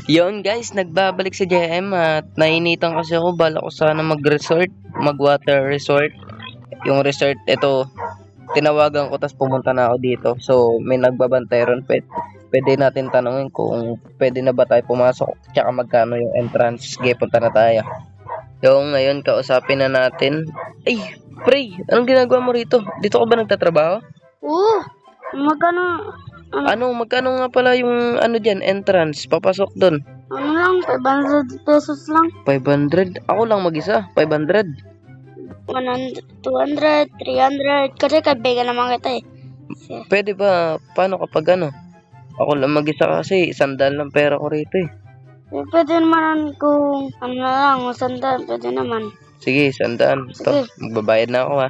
Yon guys, nagbabalik si JM at nainitan kasi ako. Bala ko sana mag-resort, mag-water resort. Yung resort, ito, tinawagan ko tapos pumunta na ako dito. So, may nagbabantay ron. Pwede natin tanungin kung pwede na ba tayo pumasok tsaka magkano yung entrance. Sige, punta na tayo. Yung ngayon, kausapin na natin. Ay, pre, anong ginagawa mo rito? Dito ka ba nagtatrabaho? Oo. Magkano? Magkano nga pala yung dyan, entrance, papasok doon? Ano lang? 500 pesos lang. 500? Ako lang mag-isa, 500. 100, 200, 300. Kasi kaibigan naman kita eh. Pwede ba, paano kapag ako lang mag-isa kasi, 100 lang pera ko rito eh. Pwede naman kung ano na lang, masanda. Pwede naman. Sige, 100. Ito, Sige. magbabayad na ako ha.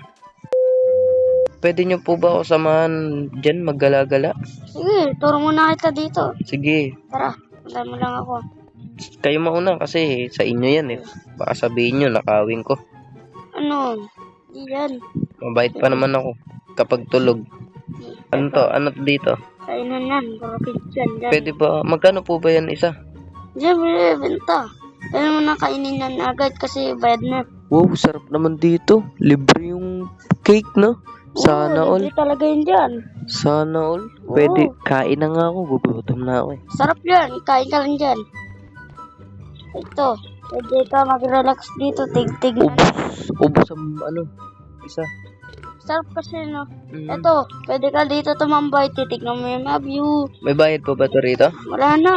Pwede nyo po ba ako samahan dyan, maggala-gala? Sige, turo mo na kita dito. Sige, Tara, punta mo lang ako. kayo mauna kasi sa inyo yan eh. Baka sabihin nyo, nakawin ko. Ano? Di yan. Mabait pa naman ako kapag tulog. Ano to dito? Kainan yan. Para dyan, dyan. Pwede ba, magkano po ba yan isa? Diyan, benta. Pwede mo na kainin yan agad kasi bayad na. Wow, sarap naman dito. Libre yung cake, no? Sana Oo, all. libre talaga yun dyan. Sana all. Pwede, kain na nga ako. Gugutom na ako eh. Sarap yan. Kain ka lang dyan. Ito. Pwede ka mag-relax dito. Tig-tig na. Ubus ang isa. Sarap kasi no. Mm. Ito. Pwede ka dito tumambay. Titignan mo yung mga view. May bayad pa ba ito rito? Wala na.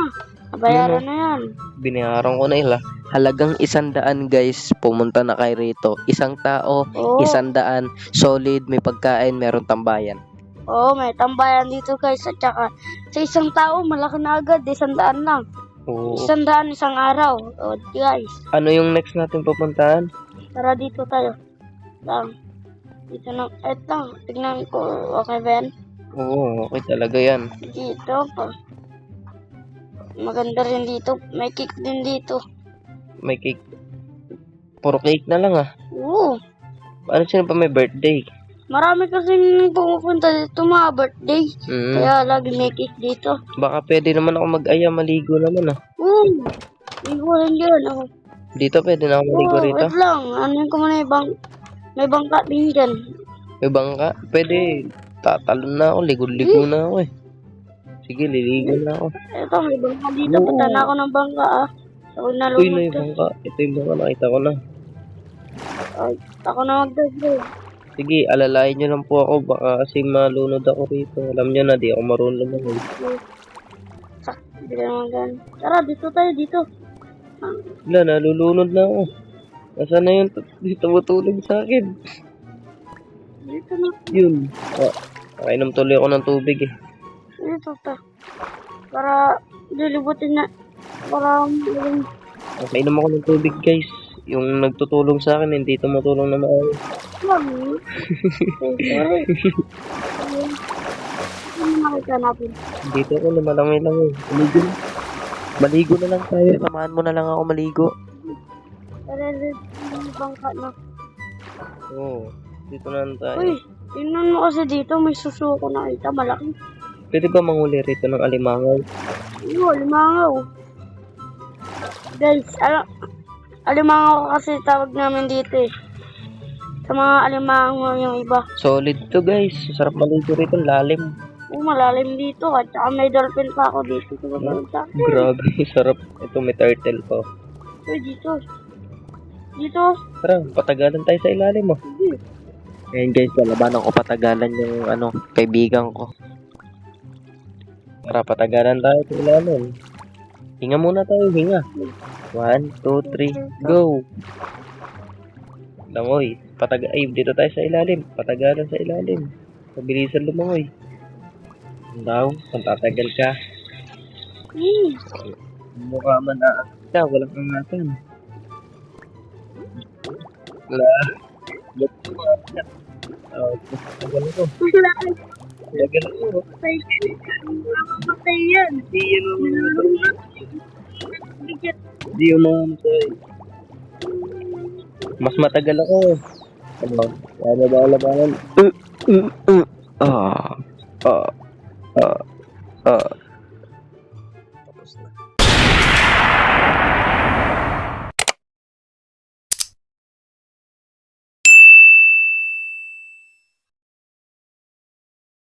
Nabayaran na yan. Binayaran ko na ila. Halagang 100 guys, pumunta na kay rito. Isang tao, Oo. 100, solid, may pagkain, meron tambayan. Oo, may tambayan dito guys. At saka sa isang tao, malaki na agad. 100 lang. Oo. 100 isang araw. O guys. Ano yung next natin pupuntahan? Tara dito tayo. Lang. Dito na. Eto. Tignan ko. Okay ba yan? Oo, okay talaga yan. Dito pa. Maganda rin dito. May cake din dito. May cake. Puro cake na lang ah. Oo. Ano sino pa may birthday? Marami kasi pumupunta dito mga birthday. Mm. Kaya lagi may cake dito. Baka pwede naman ako mag-aya, maligo naman ah. Oo. Ligo lang dyan. Oh. Dito pwede na ako maligo Oo, rito. wait lang. Ano ko muna may bangka din dyan. May bangka? Pwede. Tatalon na ako, ligo-ligo na ako eh. Sige, liligo na ako. Ito, may bangka dito. Oo. Punta na ako ng bangka ah. So, Uy, na nalunod yung ka. bangka. Ito yung bangka, nakita ko na. Ay, ako na magdagdag. Sige, alalayan nyo lang po ako. Baka kasi malunod ako rito. Alam nyo na, di ako marunong lumangoy. Hindi ka naman gan. Tara, dito tayo, dito. Wala, nalulunod na ako. Nasaan na yun? Dito matulog sa akin. Dito na. Yun. Nakainom tuloy ako ng tubig eh. Dito ta. Para lilibutin na. Para Nakainom ako ng tubig guys. Yung nagtutulong sa akin, hindi tumutulong na maayos. Mami. Sorry. Ano makita natin? Dito ako lumalangoy lang eh. Maligo na lang tayo. Samahan mo na lang ako maligo. Tara, dito yung bangka na. Oo. Dito na lang tayo. Uy, tingnan mo kasi dito. May susuko na kita. Malaki. Pwede ba manguli rito ng alimangaw? Oo, limangaw. Guys, alimangaw kasi tawag namin dito eh. Sa mga alimangaw yung iba. Solid to guys. Sarap maligo rito. Lalim. Oo, malalim dito. At saka may dolphin pa ako dito. Sa Grabe. Sarap. Ito may turtle pa. Uy, dito. Dito. Tara, patagalan tayo sa ilalim mo. Sige. Ayan guys, lalabanan ko patagalan yung kaibigan ko. Tara, patagalan tayo sa ilalim. Hinga muna tayo, hinga. 1, 2, 3, go! Langoy, dito tayo sa ilalim. Patagalan sa ilalim. Pabilisan lumangoy. Daw, kung tatagal ka. Mukha man na walang angatan. Wala. Tagal ko. Tagal ko. Patay yan. Di yan ang Di yung mga mas matagal ako. Ano ba labanan? Ah.